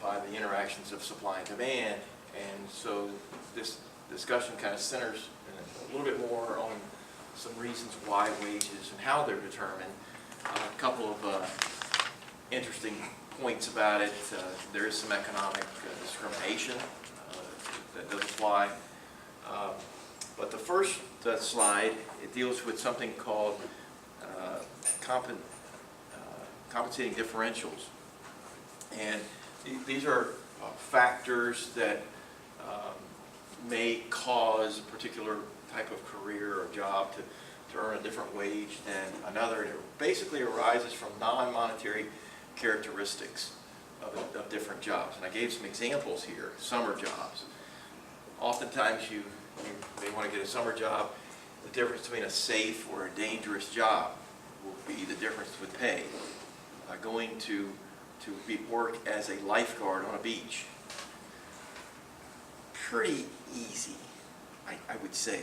by the interactions of supply and demand. And so this discussion kind of centers a little bit more on some reasons why wages and how they're determined. A couple of interesting points about it. There is some economic discrimination that does apply. But the first slide, it deals with something called compensating differentials. And these are factors that may cause a particular type of career or job to earn a different wage than another. And it basically arises from non-monetary characteristics of different jobs. And I gave some examples here. Summer jobs. Oftentimes they want to get a summer job. The difference between a safe or a dangerous job will be the difference with pay. Going to work as a lifeguard on a beach, pretty easy, I would say,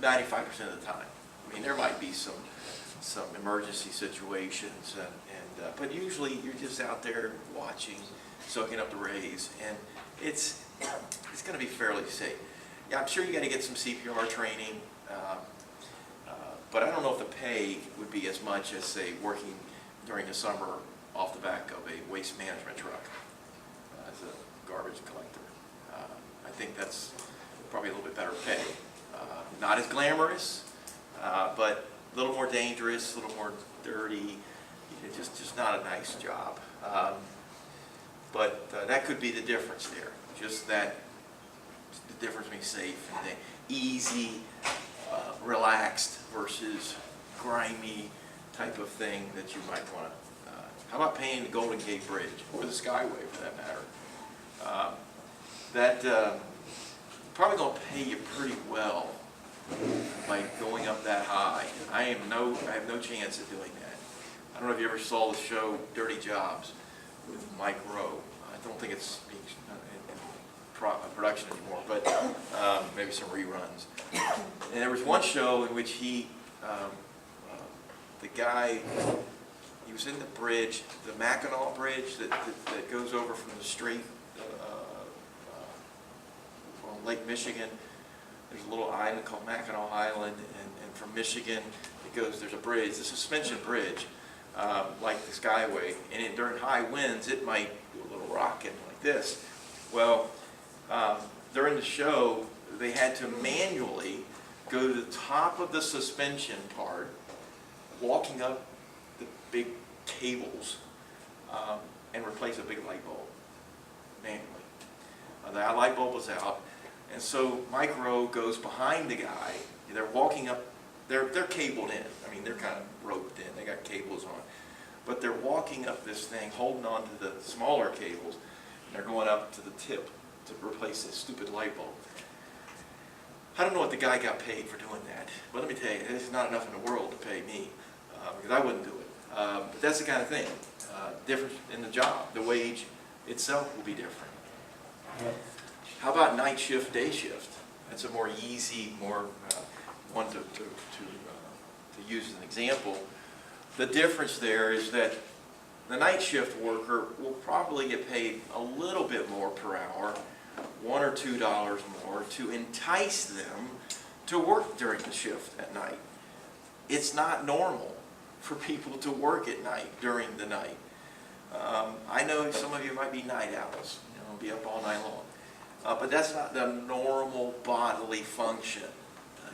95% of the time. I mean, there might be some emergency situations, but usually you're just out there watching, soaking up the rays, and it's going to be fairly safe. Yeah, I'm sure you got to get some CPR training, but I don't know if the pay would be as much as, say, working during the summer off the back of a waste management truck as a garbage collector. I think that's probably a little bit better pay. Not as glamorous, but a little more dangerous, a little more dirty. Just not a nice job. But that could be the difference there. Just that, the difference between safe and the easy, relaxed versus grimy type of thing that you might want to. How about paying the Golden Gate Bridge, or the Skyway for that matter? That probably going to pay you pretty well by going up that high. I have no chance of doing that. I don't know if you ever saw the show Dirty Jobs with Mike Rowe. I don't think it's being in production anymore, but maybe some reruns. And there was one show in which the guy, he was in the bridge, the Mackinac Bridge that goes over from the street on Lake Michigan. There's a little island called Mackinac Island, and from Michigan it goes, there's a bridge, the suspension bridge, like the Skyway, and during high winds it might do a little rocking like this. Well, during the show they had to manually go to the top of the suspension part, walking up the big cables, and replace a big light bulb manually. The light bulb was out, and so Mike Rowe goes behind the guy. They're walking up. They're cabled in. I mean, they're kind of roped in. They got cables on, but they're walking up this thing, holding on to the smaller cables, and they're going up to the tip to replace this stupid light bulb. I don't know what the guy got paid for doing that, but let me tell you, there's not enough in the world to pay me, because I wouldn't do it. But that's the kind of thing. Difference in the job. The wage itself will be different. How about night shift, day shift? That's a more easy, more one to use as an example. The difference there is that the night shift worker will probably get paid a little bit more per hour, $1 or $2 more, to entice them to work during the shift at night. It's not normal for people to work at night, during the night. I know some of you might be night owls, be up all night long. But that's not the normal bodily function.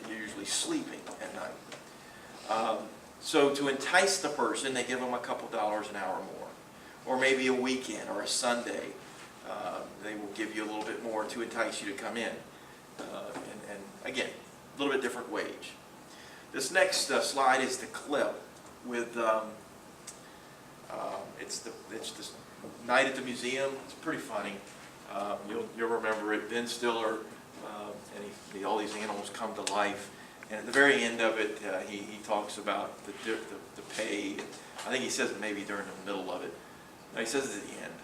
You're usually sleeping at night. So to entice the person, they give them a couple dollars an hour more. Or maybe a weekend or a Sunday. They will give you a little bit more to entice you to come in. And again, a little bit different wage. This next slide is the clip with, it's this night at the museum. It's pretty funny. You'll remember it. Ben Stiller, and all these animals come to life. And at the very end of it, he talks about the pay. I think he says it maybe during the middle of it. No, he says it at the end.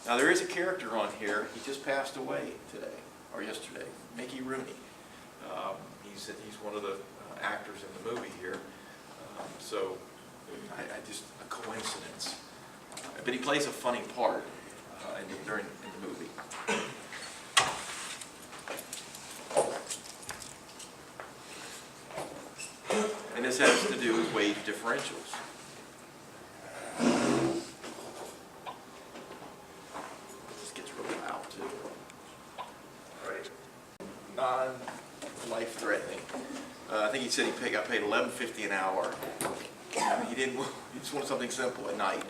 Now there is a character on here. He just passed away today, or yesterday. Mickey Rooney. He's one of the actors in the movie here. So I just a coincidence. But he plays a funny part. in the movie. And this has to do with wage differentials. This gets real loud too. Right. Non-life threatening. I think he said he got paid $11.50 an hour. I mean, he just wanted something simple at night,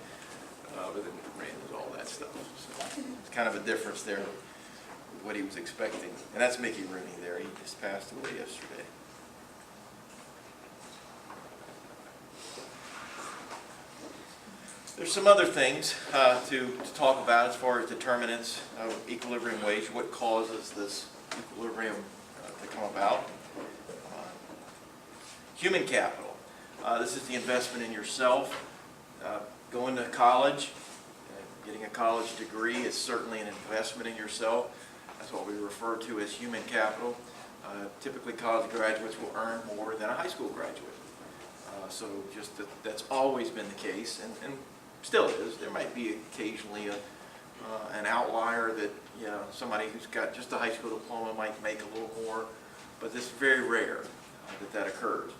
but then ran into all that stuff. So it's kind of a difference there with what he was expecting. And that's Mickey Rooney there. He just passed away yesterday. There's some other things to talk about as far as determinants of equilibrium wage, what causes this equilibrium to come about. Human capital. This is the investment in yourself. Going to college, getting a college degree is certainly an investment in yourself. That's what we refer to as human capital. Typically college graduates will earn more than a high school graduate. So just that's always been the case, and still is. There might be occasionally an outlier that, you know, somebody who's got just a high school diploma might make a little more, but it's very rare that occurs.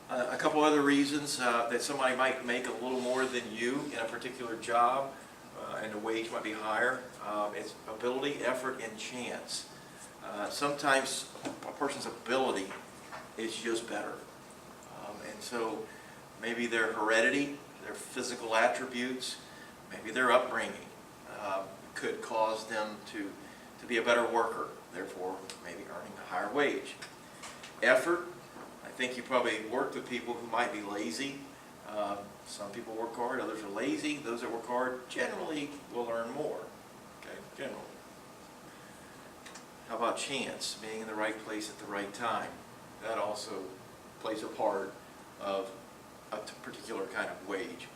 A couple other reasons that somebody might make a little more than you in a particular job and the wage might be higher. It's ability, effort, and chance. Sometimes a person's ability is just better. And so maybe their heredity, their physical attributes, maybe their upbringing could cause them to be a better worker, therefore maybe earning a higher wage. Effort. I think you probably worked with people who might be lazy. Some people work hard, others are lazy. Those that work hard generally will earn more. Okay, generally. How about chance? Being in the right place at the right time. That also plays a part of a particular kind of wage.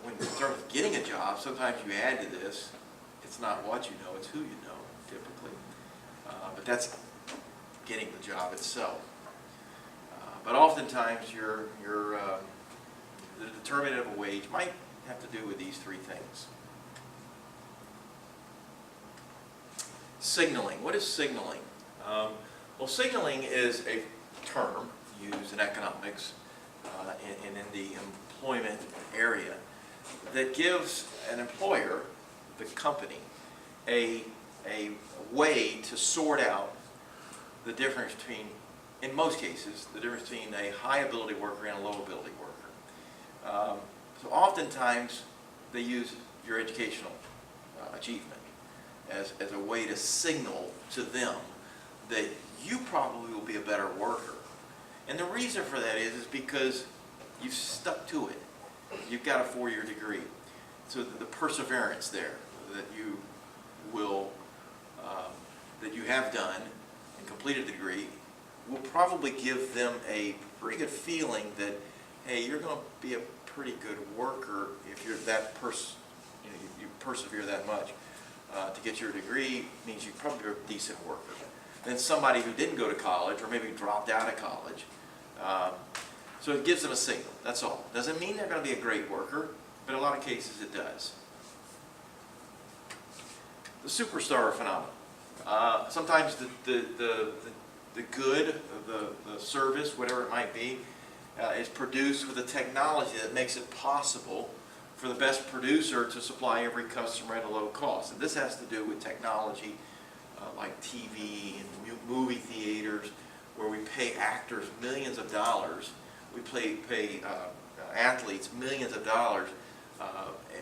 When in terms of getting a job, sometimes you add to this. It's not what you know, it's who you know, typically. But that's getting the job itself. But oftentimes the determinant of a wage might have to do with these three things. Signaling. What is signaling? Well, signaling is a term used in economics and in the employment area that gives an employer, the company, a way to sort out the difference between, in most cases, the difference between a high ability worker and a low ability worker. So oftentimes they use your educational achievement as a way to signal to them that you probably will be a better worker. And the reason for that is because you've stuck to it. You've got a 4-year degree. So the perseverance there that you will, that you have done and completed the degree will probably give them a pretty good feeling that, hey, you're going to be a pretty good worker if you're that you persevere that much. To get your degree means you probably are a decent worker. Then somebody who didn't go to college or maybe dropped out of college. So it gives them a signal, that's all. Doesn't mean they're going to be a great worker, but in a lot of cases it does. The superstar phenomenon. Sometimes the good, the service, whatever it might be, is produced with a technology that makes it possible for the best producer to supply every customer at a low cost. And this has to do with technology like TV and movie theaters, where we pay actors millions of dollars. We pay athletes millions of dollars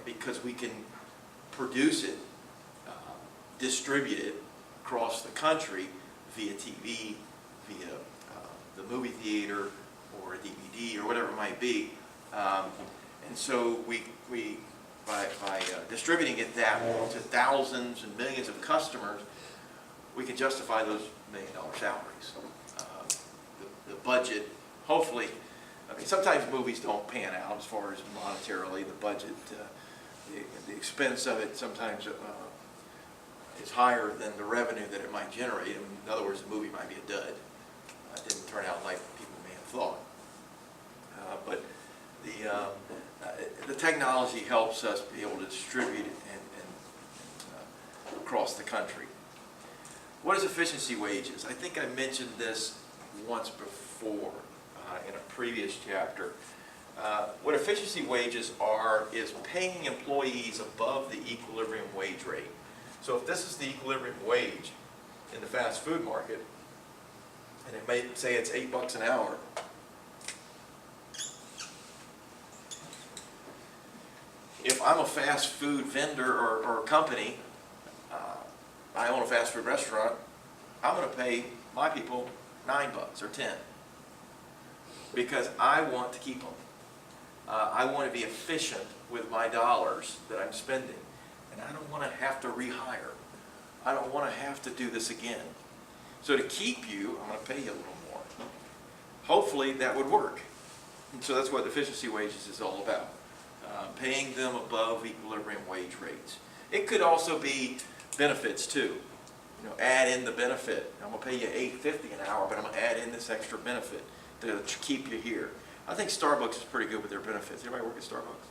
because we can produce it, distribute it across the country via TV, via the movie theater, or a DVD, or whatever it might be. And so by distributing it that to thousands and millions of customers, we can justify those $1 million salaries. The budget, hopefully, I mean, sometimes movies don't pan out as far as monetarily. The budget, the expense of it sometimes is higher than the revenue that it might generate. I mean, in other words, the movie might be a dud. It didn't turn out like people may have thought. But the technology helps us be able to distribute it across the country. What is efficiency wages? I think I mentioned this once before in a previous chapter. What efficiency wages are is paying employees above the equilibrium wage rate. So if this is the equilibrium wage in the fast food market, and it may say it's $8 an hour, if I'm a fast food vendor or company, I own a fast food restaurant, I'm going to pay my people $9 or $10 because I want to keep them. I want to be efficient with my dollars that I'm spending, and I don't want to have to rehire. I don't want to have to do this again. So to keep you, I'm going to pay you a little more. Hopefully that would work. And so that's what efficiency wages is all about. Paying them above equilibrium wage rates. It could also be benefits too. You know, add in the benefit. I'm going to pay you $8.50 an hour, but I'm going to add in this extra benefit to keep you here. I think Starbucks is pretty good with their benefits. Anybody work at Starbucks?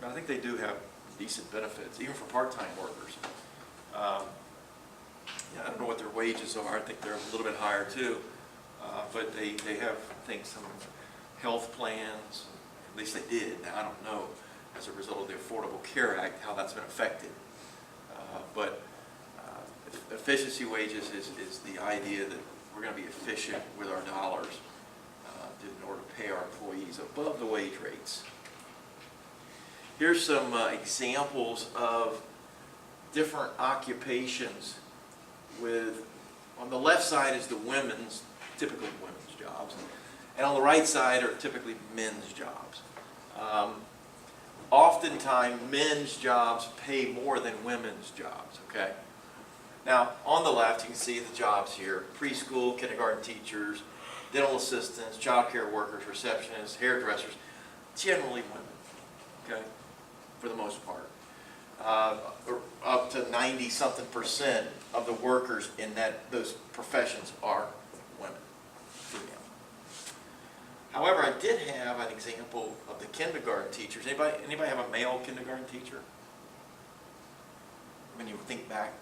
I think they do have decent benefits, even for part-time workers. Yeah, I don't know what their wages are. I think they're a little bit higher too. But they have, I think, some health plans. At least they did. Now, I don't know, as a result of the Affordable Care Act, how that's been affected. But efficiency wages is the idea that we're going to be efficient with our dollars in order to pay our employees above the wage rates. Here's some examples of different occupations with, on the left side is the women's, typically women's jobs, and on the right side are typically men's jobs. Oftentimes men's jobs pay more than women's jobs, okay? Now on the left you can see the jobs here: preschool, kindergarten teachers, dental assistants, child care workers, receptionists, hairdressers, generally women, okay, for the most part. Up to 90-something% of the workers in those professions are women, female. However, I did have an example of the kindergarten teachers. Anybody have a male kindergarten teacher? When you think back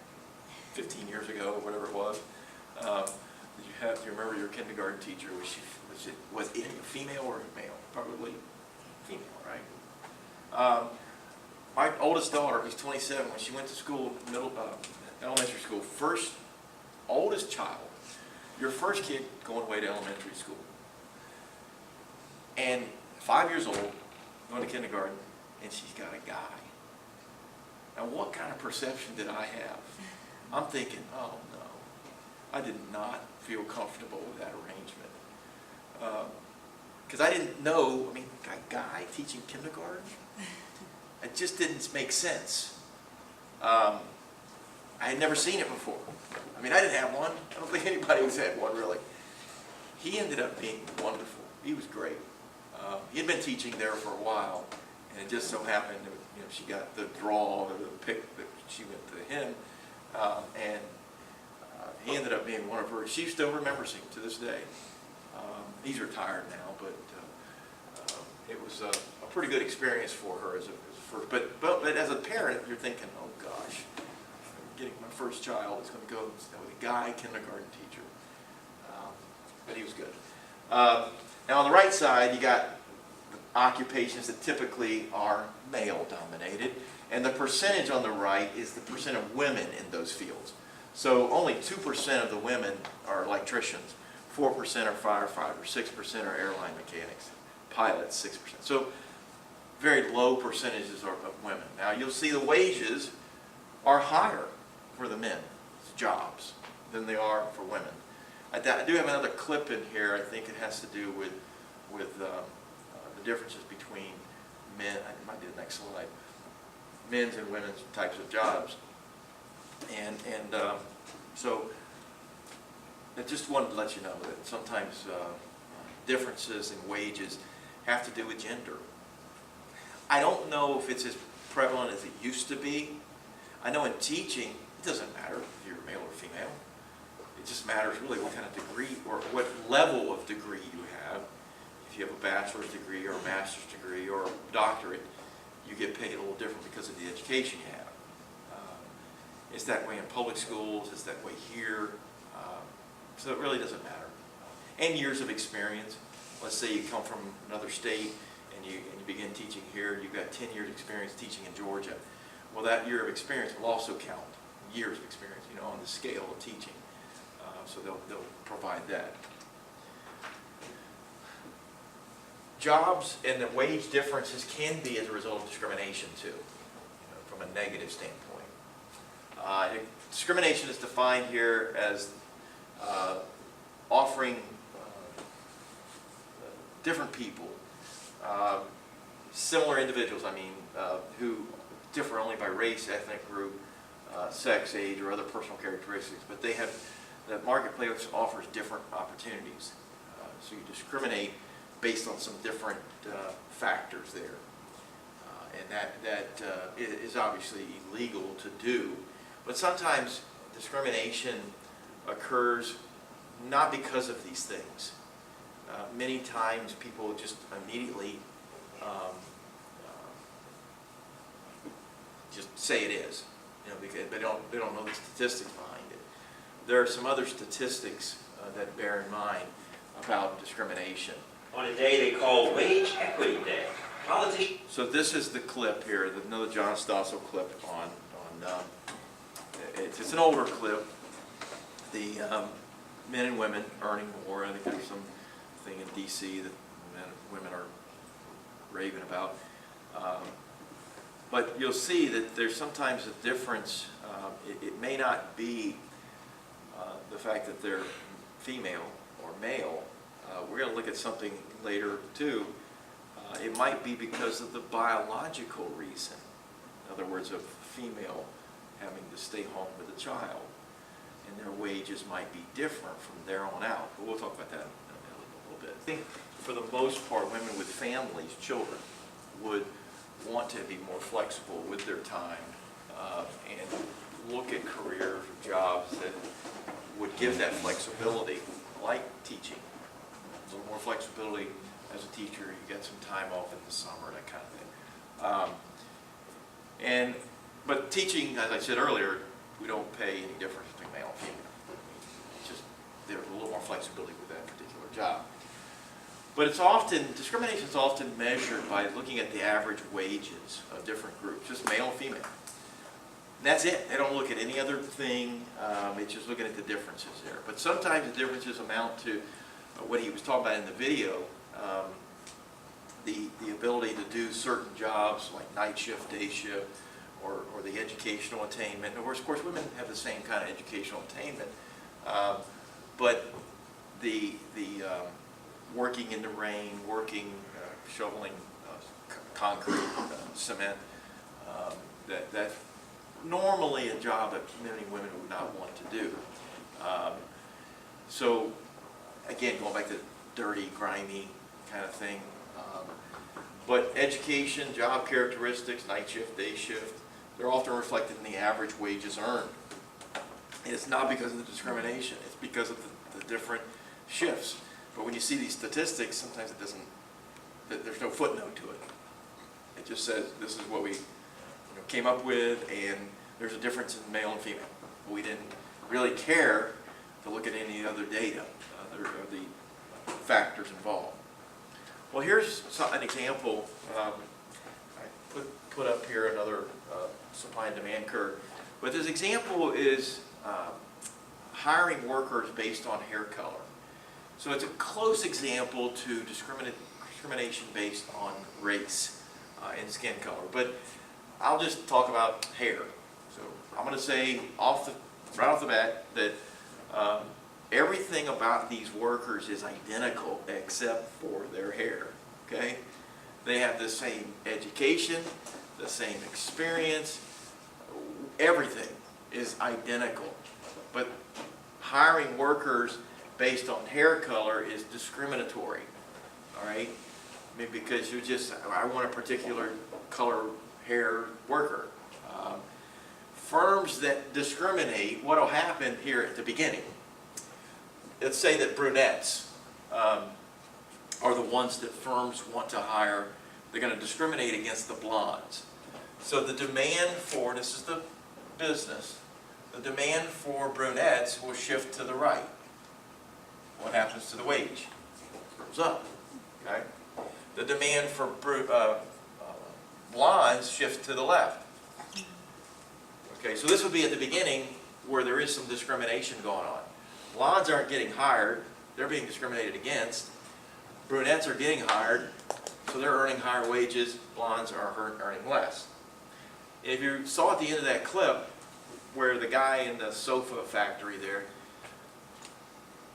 15 years ago or whatever it was, do you remember your kindergarten teacher? Was it a female or a male? Probably female, right? My oldest daughter, who's 27, when she went to school, elementary school, oldest child, your first kid going away to elementary school, and 5 years old, going to kindergarten, and she's got a guy. Now, what kind of perception did I have? I'm thinking, oh no, I did not feel comfortable with that arrangement. Because I didn't know, I mean, a guy teaching kindergarten? It just didn't make sense. I had never seen it before. I mean, I didn't have one. I don't think anybody has had one, really. He ended up being wonderful. He was great. He had been teaching there for a while, and it just so happened that, you know, she got the draw, or the pick that she went to him, and he ended up being one of her. She still remembers him to this day. He's retired now, but it was a pretty good experience for her as a first. But as a parent, you're thinking, oh gosh, I'm getting my first child is going to go with a guy kindergarten teacher. But he was good. Now on the right side, you got occupations that typically are male dominated, and the percentage on the right is the percent of women in those fields. So only 2% of the women are electricians, 4% are firefighters, 6% are airline mechanics, pilots 6%. So very low percentages of women. Now you'll see the wages are higher for the men's jobs than they are for women. I do have another clip in here. I think it has to do with the differences between men. I might do the next slide. Men's and women's types of jobs, and so I just wanted to let you know that sometimes differences in wages have to do with gender. I don't know if it's as prevalent as it used to be. I know in teaching, it doesn't matter if you're male or female. It just matters really what kind of degree or what level of degree you have. if you have a bachelor's degree or a master's degree or a doctorate, you get paid a little different because of the education you have. It's that way in public schools, it's that way here, so it really doesn't matter. And years of experience. Let's say you come from another state and you begin teaching here, you've got 10 years experience teaching in Georgia. Well, that year of experience will also count, years of experience, on the scale of teaching. So they'll provide that. Jobs and the wage differences can be as a result of discrimination too, from a negative standpoint. Discrimination is defined here as offering different people, similar individuals, who differ only by race, ethnic group, sex, age, or other personal characteristics, but the marketplace offers different opportunities. So you discriminate based on some different factors there. And that is obviously illegal to do. But sometimes discrimination occurs not because of these things. Many times people just immediately just say it is, because they don't know the statistics behind it. There are some other statistics that bear in mind about discrimination. On a day they call Wage Equity Day, politicians... So this is the clip here, another John Stossel clip on it's an older clip. The men and women earning more. I think there's some thing in D.C. that men and women are raving about. But you'll see that there's sometimes a difference. It may not be the fact that they're female or male. We're going to look at something later too. It might be because of the biological reason. In other words, a female having to stay home with a child, and their wages might be different from there on out. But we'll talk about that in a little bit. I think for the most part, women with families, children, would want to be more flexible with their time and look at careers or jobs that would give that flexibility, like teaching. A little more flexibility as a teacher. You get some time off in the summer, that kind of thing. But teaching, as I said earlier, we don't pay any difference between male and female. It's just there's a little more flexibility with that particular job. But discrimination is often measured by looking at the average wages of different groups, just male and female. And that's it. They don't look at any other thing. It's just looking at the differences there. But sometimes the differences amount to what he was talking about in the video, the ability to do certain jobs like night shift, day shift, or the educational attainment. And of course, women have the same kind of educational attainment, but the working in the rain, shoveling concrete, cement, that normally a job that many women would not want to do. So again, going back to dirty, grimy kind of thing. But education, job characteristics, night shift, day shift, they're often reflected in the average wages earned. And it's not because of the discrimination, it's because of the different shifts. But when you see these statistics, sometimes there's no footnote to it. It just says this is what we came up with, and there's a difference in male and female. We didn't really care to look at any other data, the factors involved. Well, here's an example. I put up here another supply and demand curve. But this example is hiring workers based on hair color. So it's a close example to discrimination based on race and skin color. But I'll just talk about hair. So I'm going to say right off the bat that everything about these workers is identical except for their hair, okay? They have the same education, the same experience, everything is identical. But hiring workers based on hair color is discriminatory, all right? Because I want a particular color hair worker. Firms that discriminate, what will happen here at the beginning? Let's say that brunettes are the ones that firms want to hire. They're going to discriminate against the blondes. So the demand for, this is the business, the demand for brunettes will shift to the right. What happens to the wage? It goes up. Okay? The demand for blondes shifts to the left. Okay, so this would be at the beginning where there is some discrimination going on. Blondes aren't getting hired, they're being discriminated against. Brunettes are getting hired, so they're earning higher wages, blondes are earning less. If you saw at the end of that clip where the guy in the sofa factory there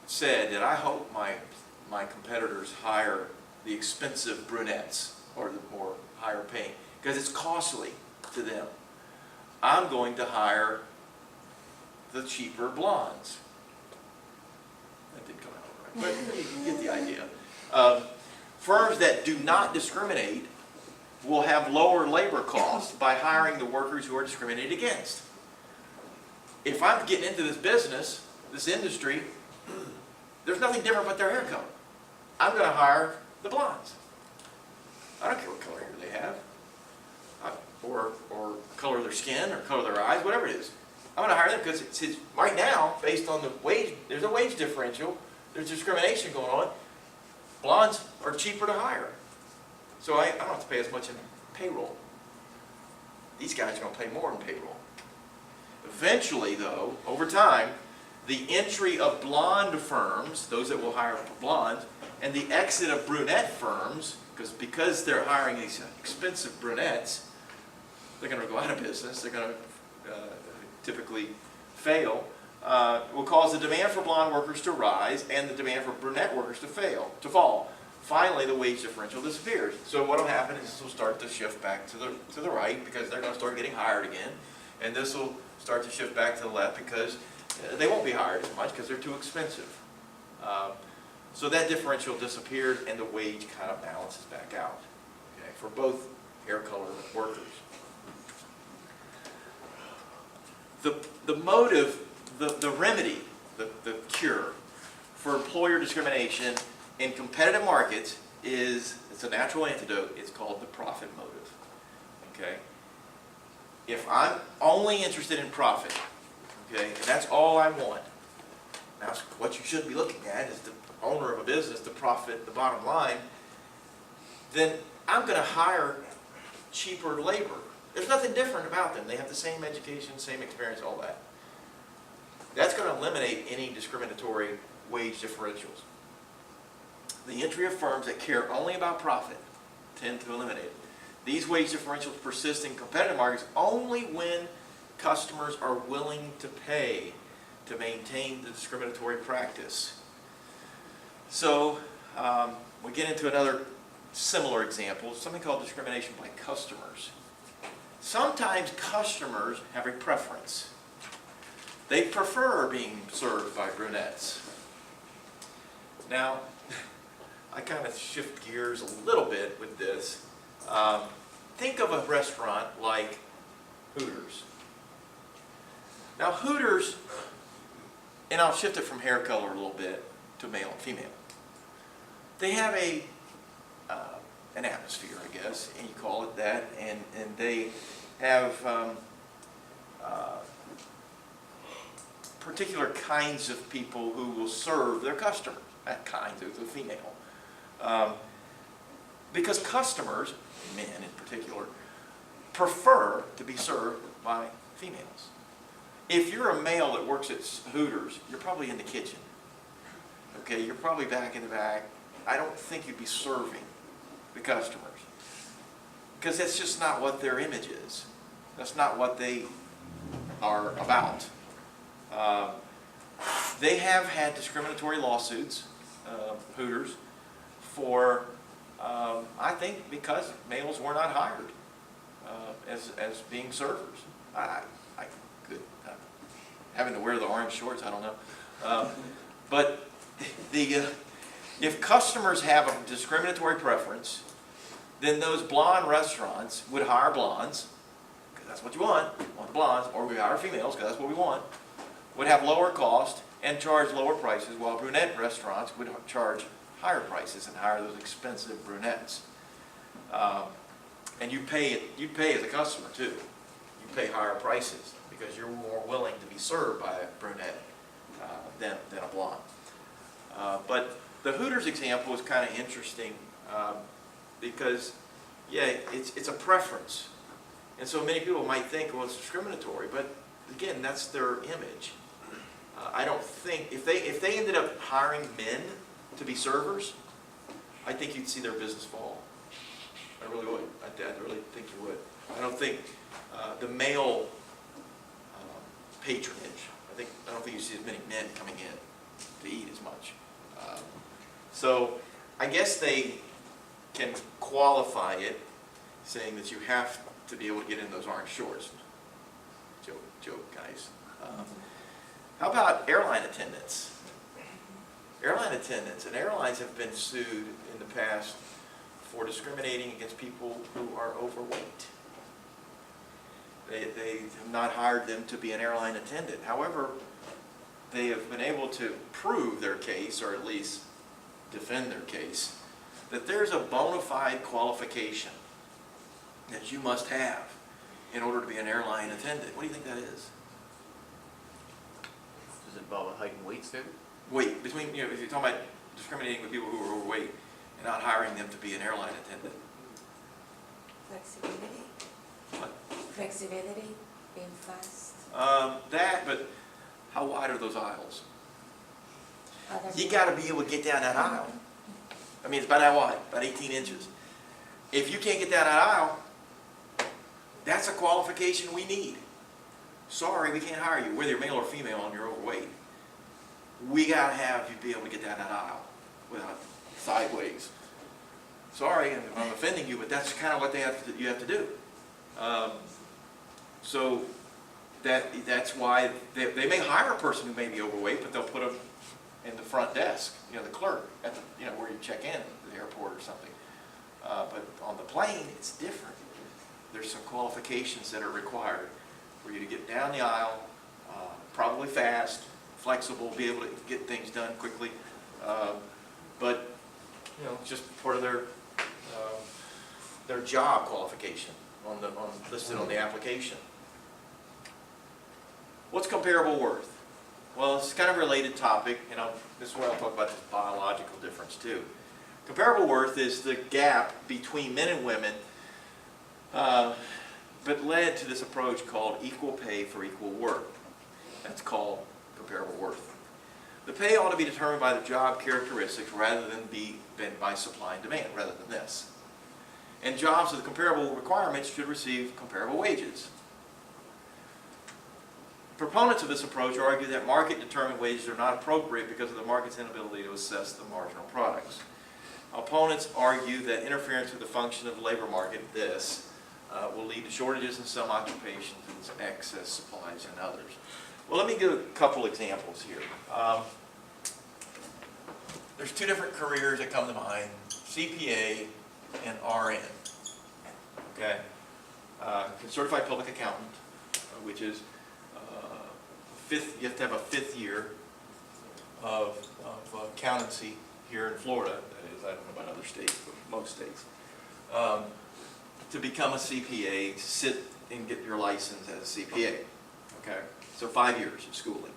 said that I hope my competitors hire the expensive brunettes or the more higher paying, because it's costly to them. I'm going to hire the cheaper blondes. That didn't come out right, but you get the idea. Firms that do not discriminate will have lower labor costs by hiring the workers who are discriminated against. If I'm getting into this business, this industry, there's nothing different but their hair color. I'm going to hire the blondes. I don't care what color hair they have, or color of their skin, or color of their eyes, whatever it is. I'm going to hire them because it's right now, based on the wage, there's a wage differential, there's discrimination going on. Blondes are cheaper to hire. So I don't have to pay as much in payroll. These guys are going to pay more in payroll. Eventually, though, over time, the entry of blonde firms, those that will hire blondes, and the exit of brunette firms, because they're hiring these expensive brunettes, they're going to go out of business, they're going to typically fail, will cause the demand for blonde workers to rise and the demand for brunette workers to fall. Finally, the wage differential disappears. So what will happen is this will start to shift back to the right because they're going to start getting hired again, and this will start to shift back to the left because they won't be hired as much because they're too expensive. So that differential disappeared and the wage kind of balances back out, okay, for both hair color workers. The motive, the remedy, the cure for employer discrimination in competitive markets it's a natural antidote. It's called the profit motive. Okay? If I'm only interested in profit, okay, and that's all I want, now what you should be looking at is the owner of a business, the profit, the bottom line, then I'm going to hire cheaper labor. There's nothing different about them. They have the same education, same experience, all that. That's going to eliminate any discriminatory wage differentials. The entry of firms that care only about profit tend to eliminate it. These wage differentials persist in competitive markets only when customers are willing to pay to maintain the discriminatory practice. So we get into another similar example, something called discrimination by customers. Sometimes customers have a preference. They prefer being served by brunettes. Now, I kind of shift gears a little bit with this. Think of a restaurant like Hooters. Now Hooters, and I'll shift it from hair color a little bit to male and female. They have an atmosphere, I guess, and you call it that, and they have particular kinds of people who will serve their customers. That kind, there's a female. Because customers, men in particular, prefer to be served by females. If you're a male that works at Hooters, you're probably in the kitchen. Okay, you're probably back in the back. I don't think you'd be serving the customers, because that's just not what their image is. That's not what they are about. They have had discriminatory lawsuits, Hooters, for I think because males were not hired as being servers. I could having to wear the orange shorts, I don't know. But if customers have a discriminatory preference, then those blonde restaurants would hire blondes, because that's what you want the blondes, or we hire females, because that's what we want, would have lower cost and charge lower prices, while brunette restaurants would charge higher prices and hire those expensive brunettes. And you pay as a customer too. You pay higher prices because you're more willing to be served by a brunette than a blonde. But the Hooters example is kind of interesting because, yeah, it's a preference. And so many people might think, well, it's discriminatory, but again, that's their image. I don't think, if they ended up hiring men to be servers, I think you'd see their business fall. I really would. I really think you would. I don't think the male patronage, I don't think you see as many men coming in to eat as much. So I guess they can qualify it, saying that you have to be able to get in those orange shorts. Joke, guys. How about airline attendants? Airline attendants and airlines have been sued in the past for discriminating against people who are overweight. They have not hired them to be an airline attendant. However, they have been able to prove their case, or at least defend their case, that there's a bona fide qualification that you must have in order to be an airline attendant. What do you think that is? Does it involve a height and weight standard? Weight, between, if you're talking about discriminating with people who are overweight and not hiring them to be an airline attendant. Flexibility. What? Flexibility, being fast. But how wide are those aisles? Other You than- got to be able to get down that aisle. I mean, it's about that wide, about 18 inches. If you can't get down that aisle, that's a qualification we need. Sorry, we can't hire you, whether you're male or female and you're overweight. We got to have you be able to get down that aisle without sideways. Sorry if I'm offending you, but that's kind of what you have to do. So that's why they may hire a person who may be overweight, but they'll put them in the front desk, the clerk at the, where you check in at the airport or something. But on the plane, it's different. There's some qualifications that are required for you to get down the aisle, probably fast, flexible, be able to get things done quickly. But it's just part of their job qualification listed on the application. What's comparable worth? Well, it's kind of a related topic, and this is where I'll talk about this biological difference too. Comparable worth is the gap between men and women, but led to this approach called equal pay for equal work. That's called comparable worth. The pay ought to be determined by the job characteristics rather than by supply and demand, rather than this. And jobs with comparable requirements should receive comparable wages. Proponents of this approach argue that market-determined wages are not appropriate because of the market's inability to assess the marginal products. Opponents argue that interference with the function of the labor market, will lead to shortages in some occupations and excess supplies in others. Well, let me give a couple examples here. There's two different careers that come to mind, CPA and RN. Okay? Certified Public Accountant, which is you have to have a 5th year of accountancy here in Florida. That is, I don't know about other states, but most states. To become a CPA, to sit and get your license as a CPA. Okay? So 5 years of schooling.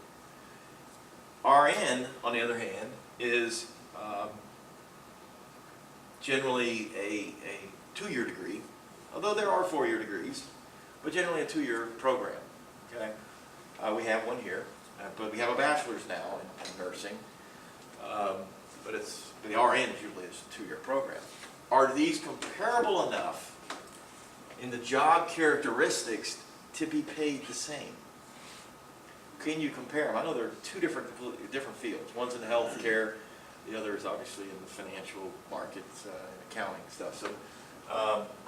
RN, on the other hand, is generally a 2-year degree, although there are 4-year degrees, but generally a 2-year program. Okay? We have one here, but we have a bachelor's now in nursing, but the RN usually is a 2-year program. Are these comparable enough in the job characteristics to be paid the same? Can you compare them? I know there are two different fields. One's in healthcare, the other is obviously in the financial markets and accounting stuff. So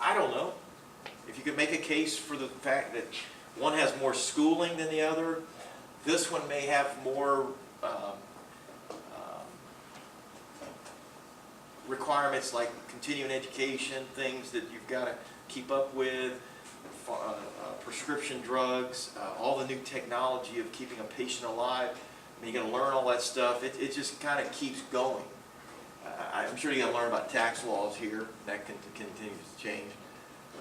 I don't know. If you could make a case for the fact that one has more schooling than the other, this one may have more requirements like continuing education, things that you've got to keep up with, prescription drugs, all the new technology of keeping a patient alive. I mean, you got to learn all that stuff. It just kind of keeps going. I'm sure you're gonna learn about tax laws here, that continues to change.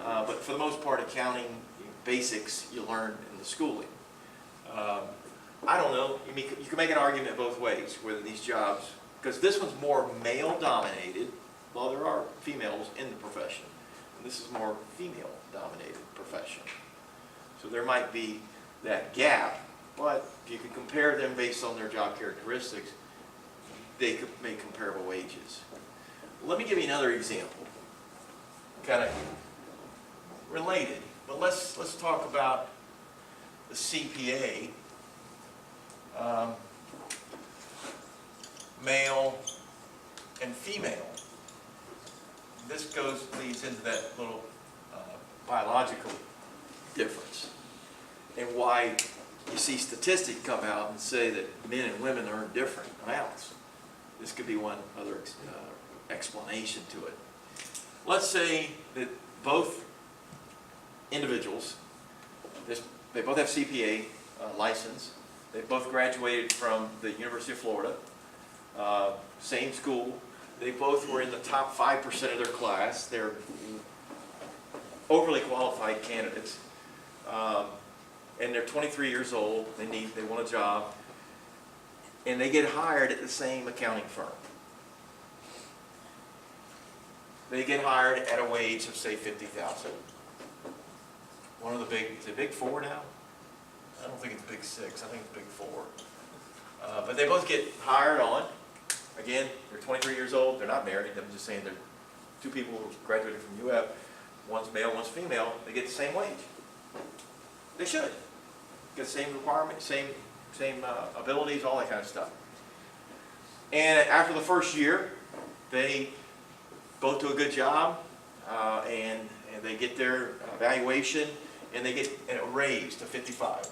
But for the most part, accounting basics you learn in the schooling. I don't know, you can make an argument both ways, whether these jobs, because this one's more male-dominated, while there are females in the profession. And this is more female-dominated profession. So there might be that gap, but if you could compare them based on their job characteristics, they could make comparable wages. Let me give you another example, kind of related, but let's talk about the CPA, male and female. This leads into that little biological difference, and why you see statistics come out and say that men and women earn different amounts. This could be one other explanation to it. Let's say that both individuals, they both have CPA license, they both graduated from the University of Florida, same school, they both were in the top 5% of their class, they're overly qualified candidates, and they're 23 years old, they want a job, and they get hired at the same accounting firm. They get hired at a wage of, say, $50,000. One of the is it Big Four now? I don't think it's Big Six, I think it's Big Four. But they both get hired on. Again, they're 23 years old, they're not married, I'm just saying they're two people who graduated from UF, one's male, one's female, they get the same wage. They should. Get the same requirements, same abilities, all that kind of stuff. And after the first year, they both do a good job, and they get their evaluation, and they get a raise to 55.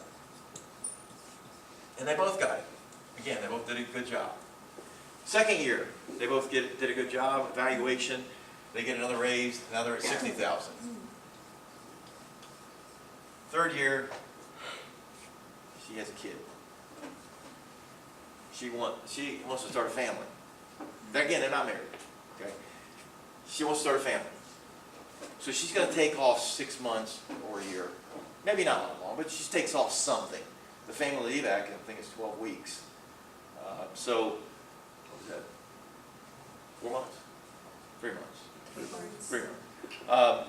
And they both got it. Again, they both did a good job. Second year, they both did a good job, evaluation, they get another raise, now they're at 60,000. Third year, she has a kid. She wants to start a family. Again, they're not married. Okay? She wants to start a family. So she's going to take off 6 months or a year. Maybe not that long, but she takes off something. The family leave act, I think, is 12 weeks. So, what was that? 4 months? 3 months? 3 months.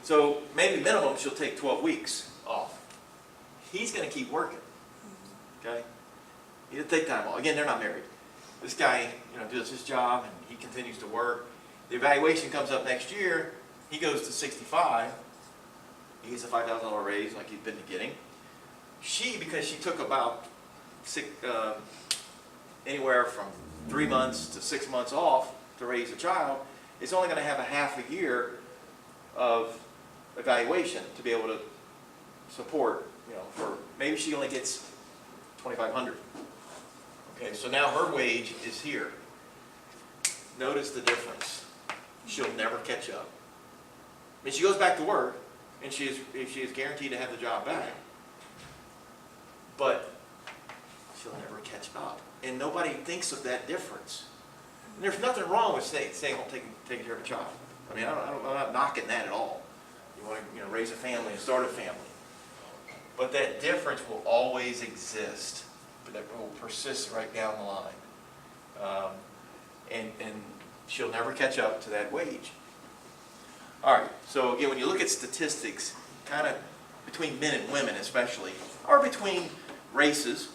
So maybe minimum she'll take 12 weeks off. He's going to keep working. Okay? He'll take time off. Again, they're not married. This guy, does his job and he continues to work. The evaluation comes up next year. He goes to 65. He gets a $5,000 raise like he's been getting. She, because she took about anywhere from 3 months to 6 months off to raise a child, is only going to have a half a year of evaluation to be able to support, for maybe she only gets $2,500. Okay, so now her wage is here. Notice the difference. She'll never catch up. I mean, she goes back to work, and she is guaranteed to have the job back, but she'll never catch up. And nobody thinks of that difference. And there's nothing wrong with staying home taking care of a child. I mean, I'm not knocking that at all. You want to raise a family and start a family. But that difference will always exist. But that will persist right down the line. And she'll never catch up to that wage. All right, so again, when you look at statistics, kind of between men and women especially, or between races,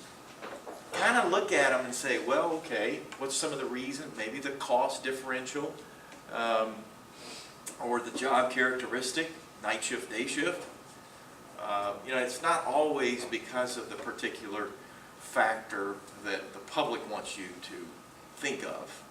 kind of look at them and say, well, okay, what's some of the reason? Maybe the cost differential, or the job characteristic, night shift, day shift. It's not always because of the particular factor that the public wants you to think of.